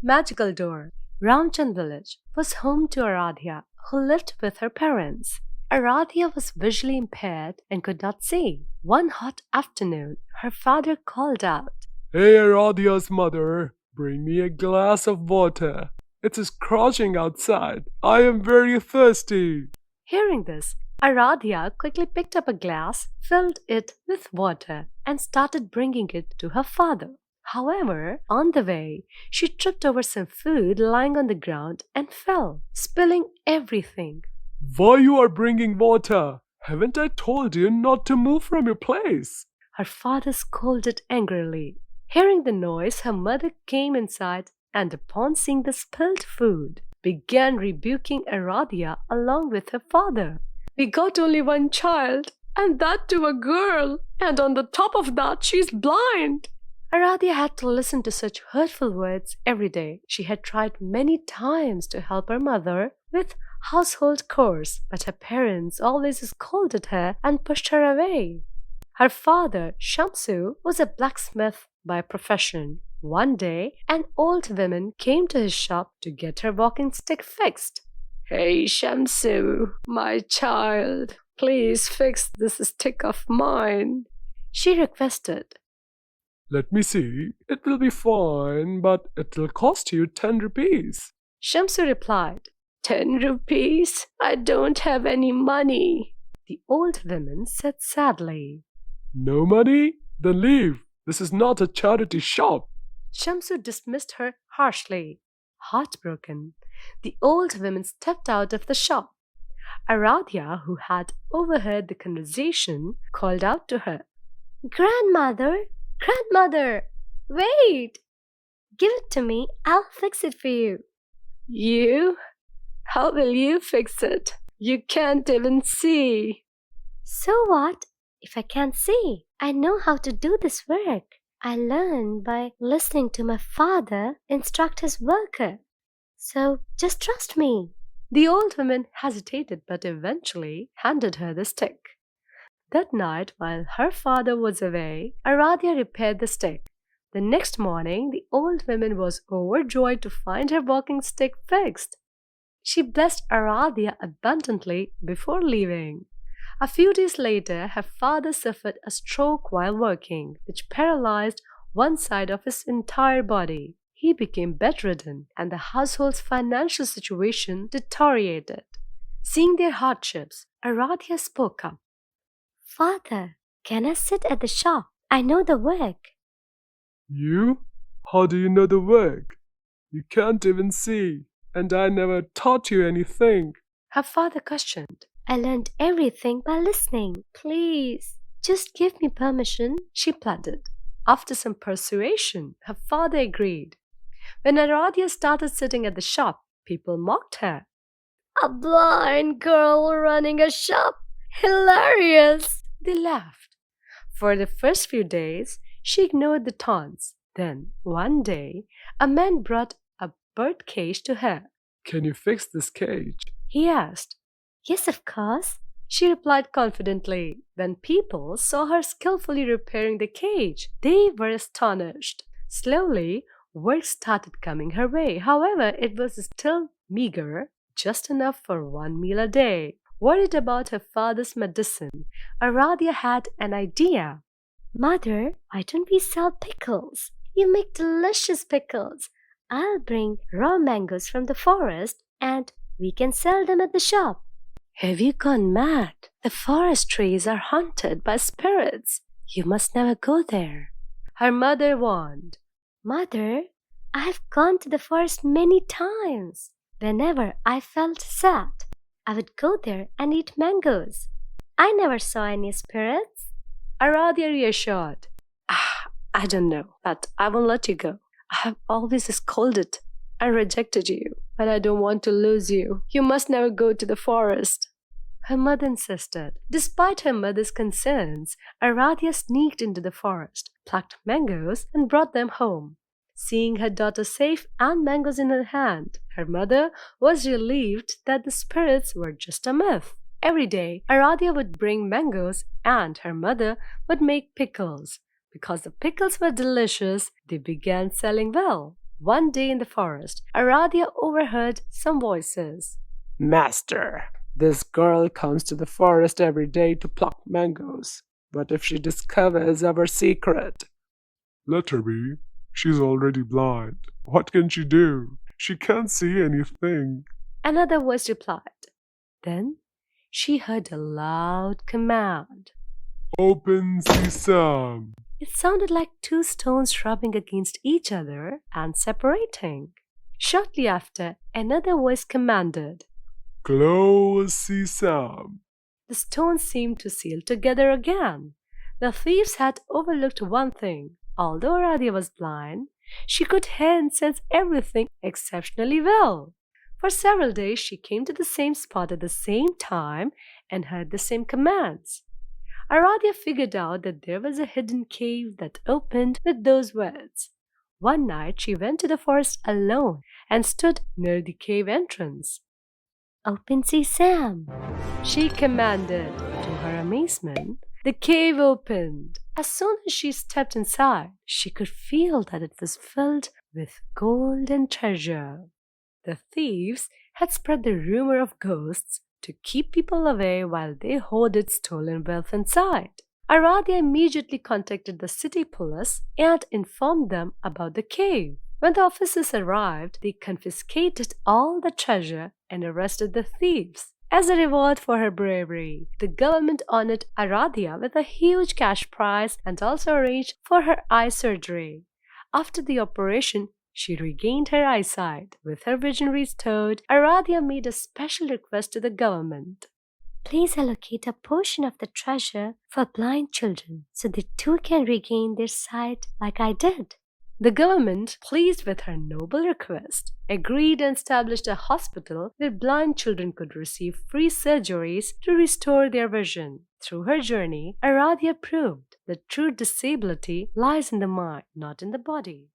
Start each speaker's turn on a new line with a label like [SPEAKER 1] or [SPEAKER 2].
[SPEAKER 1] Magical door. Ramchand village was home to Aradhya, who lived with her parents. Aradhya was visually impaired and could not see. One hot afternoon, her father called out,
[SPEAKER 2] Hey Aradhya's mother, bring me a glass of water. It is scorching outside. I am very thirsty.
[SPEAKER 1] Hearing this, Aradhya quickly picked up a glass, filled it with water, and started bringing it to her father. However, on the way, she tripped over some food lying on the ground and fell, spilling everything.
[SPEAKER 2] Why you are bringing water? Haven't I told you not to move from your place?
[SPEAKER 1] Her father scolded angrily. Hearing the noise, her mother came inside and, upon seeing the spilled food, began rebuking Aradhya along with her father. We got only one child, and that too a girl, and on the top of that, she's blind. Aradhya had to listen to such hurtful words every day. She had tried many times to help her mother with household chores, but her parents always scolded her and pushed her away. Her father, Shamsu, was a blacksmith by profession. One day, an old woman came to his shop to get her walking stick fixed. Hey, Shamsu, my child, please fix this stick of mine, she requested.
[SPEAKER 2] Let me see. It will be fine, but it will cost you 10 rupees.
[SPEAKER 1] Shamsu replied, 10 rupees? I don't have any money. The old woman said sadly.
[SPEAKER 2] No money? Then leave. This is not a charity shop.
[SPEAKER 1] Shamsu dismissed her harshly. Heartbroken, the old woman stepped out of the shop. Aradhya, who had overheard the conversation, called out to her, Grandmother, Grandmother, wait! Give it to me, I'll fix it for you. You? How will you fix it? You can't even see. So what? If I can't see, I know how to do this work. I learned by listening to my father instruct his worker. So just trust me. The old woman hesitated but eventually handed her the stick. That night, while her father was away, Aradhya repaired the stick. The next morning, the old woman was overjoyed to find her walking stick fixed. She blessed Aradhya abundantly before leaving. A few days later, her father suffered a stroke while working, which paralyzed one side of his entire body. He became bedridden, and the household's financial situation deteriorated. Seeing their hardships, Aradhya spoke up. Father, can I sit at the shop? I know the work.
[SPEAKER 2] You? How do you know the work? You can't even see, and I never taught you anything.
[SPEAKER 1] Her father questioned. I learned everything by listening. Please, just give me permission, she pleaded. After some persuasion, her father agreed. When Aradhya started sitting at the shop, people mocked her. A blind girl running a shop? Hilarious! They laughed. For the first few days, she ignored the taunts. Then, one day, a man brought a bird cage to her.
[SPEAKER 2] Can you fix this cage?
[SPEAKER 1] He asked. Yes, of course, she replied confidently. When people saw her skillfully repairing the cage, they were astonished. Slowly, work started coming her way. However, it was still meager, just enough for one meal a day. Worried about her father's medicine, Aradhya had an idea. Mother, why don't we sell pickles? You make delicious pickles. I'll bring raw mangoes from the forest and we can sell them at the shop. Have you gone mad? The forest trees are haunted by spirits. You must never go there. Her mother warned. Mother, I've gone to the forest many times. Whenever I felt sad, I would go there and eat mangoes. I never saw any spirits. Aradhya reassured. I don't know, but I won't let you go. I have always scolded and rejected you, but I don't want to lose you. You must never go to the forest. Her mother insisted. Despite her mother's concerns, Aradhya sneaked into the forest, plucked mangoes, and brought them home. Seeing her daughter safe and mangoes in her hand, her mother was relieved that the spirits were just a myth. Every day, Aradhya would bring mangoes and her mother would make pickles. Because the pickles were delicious, they began selling well. One day in the forest, Aradhya overheard some voices.
[SPEAKER 2] Master, this girl comes to the forest every day to pluck mangoes. What if she discovers our secret? Let her be. She's already blind. What can she do? She can't see anything.
[SPEAKER 1] Another voice replied. Then she heard a loud command.
[SPEAKER 2] Open sesame.
[SPEAKER 1] It sounded like two stones rubbing against each other and separating. Shortly after, another voice commanded.
[SPEAKER 2] Close sesame.
[SPEAKER 1] The stones seemed to seal together again. The thieves had overlooked one thing. Although Radhya was blind, she could hear and sense everything exceptionally well. For several days, she came to the same spot at the same time and heard the same commands. Aradhya figured out that there was a hidden cave that opened with those words. One night, she went to the forest alone and stood near the cave entrance. Open sesame, she commanded. To her amazement, the cave opened. As soon as she stepped inside, she could feel that it was filled with gold and treasure. The thieves had spread the rumor of ghosts to keep people away while they hoarded stolen wealth inside. Aradhya immediately contacted the city police and informed them about the cave. When the officers arrived, they confiscated all the treasure and arrested the thieves. As a reward for her bravery, the government honored Aradhya with a huge cash prize and also arranged for her eye surgery. After the operation, she regained her eyesight. With her vision restored, Aradhya made a special request to the government. Please allocate a portion of the treasure for blind children so they too can regain their sight like I did. The government, pleased with her noble request, agreed and established a hospital where blind children could receive free surgeries to restore their vision. Through her journey, Aradhya proved that true disability lies in the mind, not in the body.